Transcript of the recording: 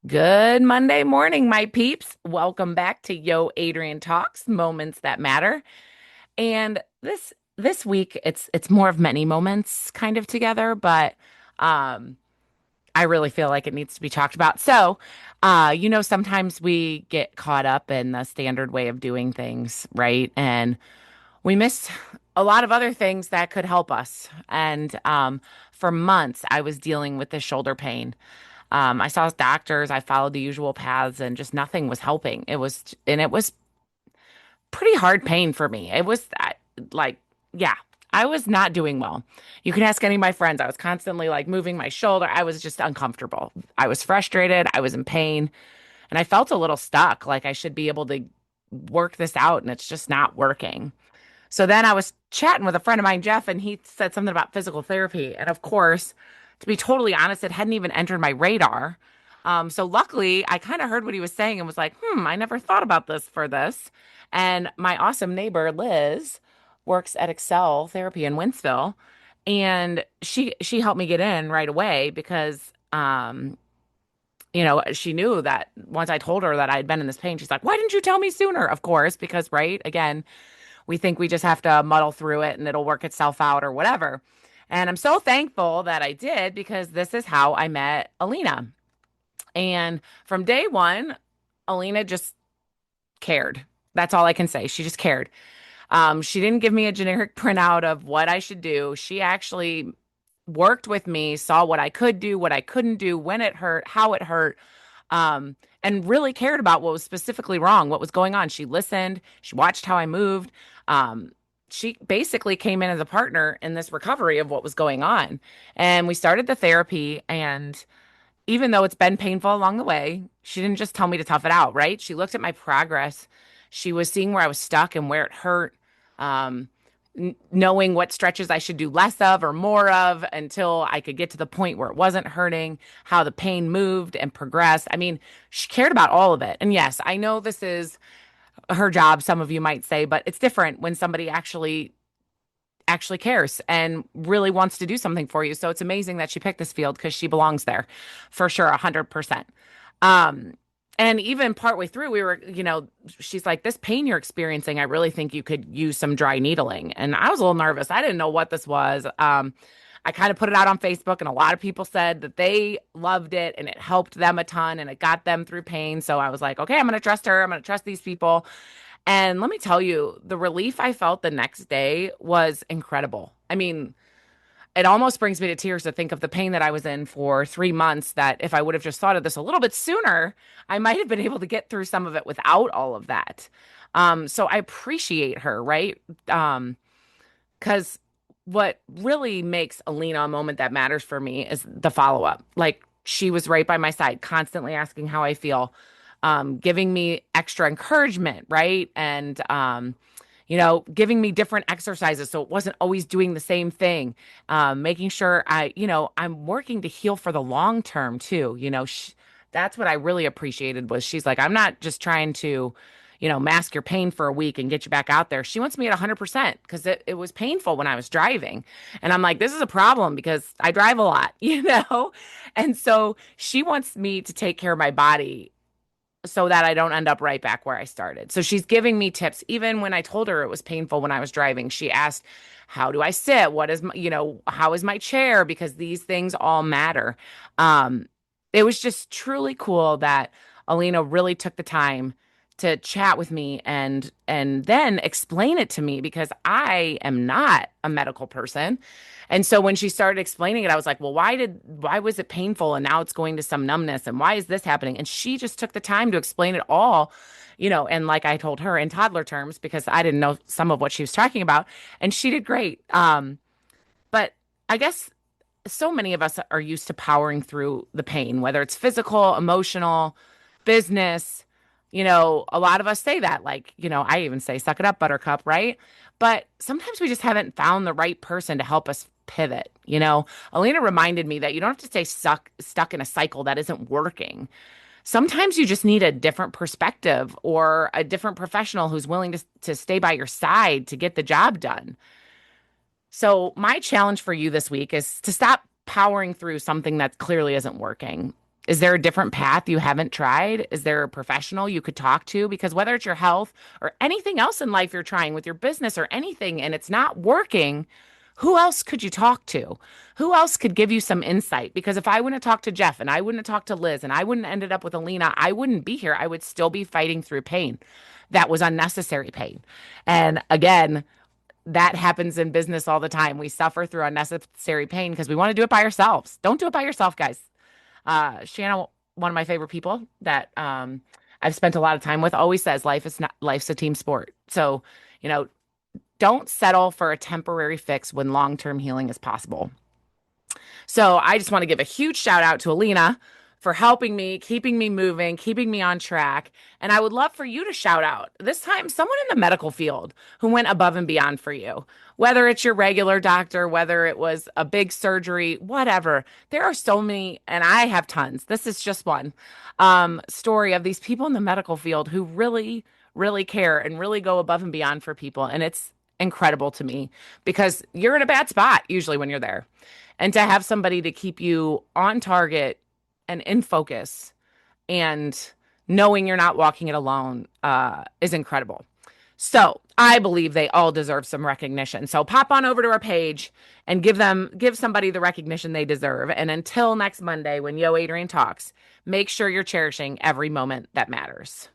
Good Monday morning, my peeps. Welcome back to Yo Adrienne Talks, moments that matter. And this week it's more of many moments kind of together, but um I really feel like it needs to be talked about. So, sometimes we get caught up in the standard way of doing things, right? And we miss a lot of other things that could help us. And for months I was dealing with this shoulder pain. I saw doctors, I followed the usual paths, and just nothing was helping. And it was pretty hard pain for me. It was like, yeah, I was not doing well. You can ask any of my friends. I was constantly like moving my shoulder. I was just uncomfortable. I was frustrated. I was in pain, and I felt a little stuck. Like I should be able to work this out, and it's just not working. So then I was chatting with a friend of mine, Jeff, and he said something about physical therapy. And of course, to be totally honest, it hadn't even entered my radar. So luckily, I kind of heard what he was saying and was like, I never thought about this for this. And my awesome neighbor, Liz, works at Excel Therapy in Winsville. And she helped me get in right away because she knew that once I told her that I had been in this pain, she's like, why didn't you tell me sooner? Of course, because right, again, we think we just have to muddle through it and it'll work itself out or whatever. And I'm so thankful that I did because this is how I met Alena. And from day one, Alena just cared. That's all I can say. She just cared. She didn't give me a generic printout of what I should do. She actually worked with me, saw what I could do, what I couldn't do, when it hurt, how it hurt, and really cared about what was specifically wrong, what was going on. She listened, she watched how I moved. Um, she basically came in as a partner in this recovery of what was going on. And we started the therapy. And even though it's been painful along the way, she didn't just tell me to tough it out, right? She looked at my progress. She was seeing where I was stuck and where it hurt. Um, Knowing what stretches I should do less of or more of until I could get to the point where it wasn't hurting, how the pain moved and progressed. I mean, she cared about all of it. And yes, I know this is her job, some of you might say, but it's different when somebody actually cares and really wants to do something for you. So it's amazing that she picked this field because she belongs there for sure, 100%. Um, and even partway through, she's like, this pain you're experiencing, I really think you could use some dry needling. And I was a little nervous. I didn't know what this was. I kind of put it out on Facebook, and a lot of people said that they loved it and it helped them a ton and it got them through pain. So I was like, okay, I'm going to trust her. I'm going to trust these people. And let me tell you, the relief I felt the next day was incredible. I mean, it almost brings me to tears to think of the pain that I was in for 3 months, that if I would have just thought of this a little bit sooner, I might have been able to get through some of it without all of that. So I appreciate her, right? Because what really makes Alena a moment that matters for me is the follow up. Like she was right by my side, constantly asking how I feel, giving me extra encouragement, right? And, giving me different exercises so it wasn't always doing the same thing. Making sure I'm working to heal for the long term too. That's what I really appreciated was she's like, I'm not just trying to, mask your pain for a week and get you back out there. She wants me at 100% because it was painful when I was driving. And I'm like, this is a problem because I drive a lot, And so she wants me to take care of my body so that I don't end up right back where I started. So she's giving me tips. Even when I told her it was painful when I was driving, she asked, how do I sit? What is how is my chair? Because these things all matter. Um, it was just truly cool that Alena really took the time to chat with me and then explain it to me because I am not a medical person. And so when she started explaining it, I was like, well, why was it painful? And now it's going to some numbness. And why is this happening? And she just took the time to explain it all, and like I told her in toddler terms, because I didn't know some of what she was talking about. And she did great. But I guess so many of us are used to powering through the pain, whether it's physical, emotional, business. A lot of us say that, like, I even say, suck it up, buttercup, right? But sometimes we just haven't found the right person to help us pivot. Alena reminded me that you don't have to stay stuck in a cycle that isn't working. Sometimes you just need a different perspective or a different professional who's willing to stay by your side to get the job done. So, my challenge for you this week is to stop powering through something that clearly isn't working. Is there a different path you haven't tried? Is there a professional you could talk to? Because whether it's your health or anything else in life you're trying with your business or anything and it's not working, who else could you talk to? Who else could give you some insight? Because if I wouldn't have talked to Jeff and I wouldn't have talked to Liz and I wouldn't have ended up with Alena, I wouldn't be here. I would still be fighting through pain. That was unnecessary pain. And again, that happens in business all the time. We suffer through unnecessary pain because we want to do it by ourselves. Don't do it by yourself, guys. Shanna, one of my favorite people that I've spent a lot of time with, always says life's a team sport. So, you know, don't settle for a temporary fix when long-term healing is possible. So I just want to give a huge shout out to Alena for helping me, keeping me moving, keeping me on track. And I would love for you to shout out this time someone in the medical field who went above and beyond for you. Whether it's your regular doctor, whether it was a big surgery, whatever. There are so many, and I have tons. This is just one story of these people in the medical field who really, really care and really go above and beyond for people. And it's incredible to me because you're in a bad spot usually when you're there. And to have somebody to keep you on target and in focus and knowing you're not walking it alone is incredible. So I believe they all deserve some recognition. So pop on over to our page and give somebody the recognition they deserve. And until next Monday, when Yo Adrienne talks, make sure you're cherishing every moment that matters.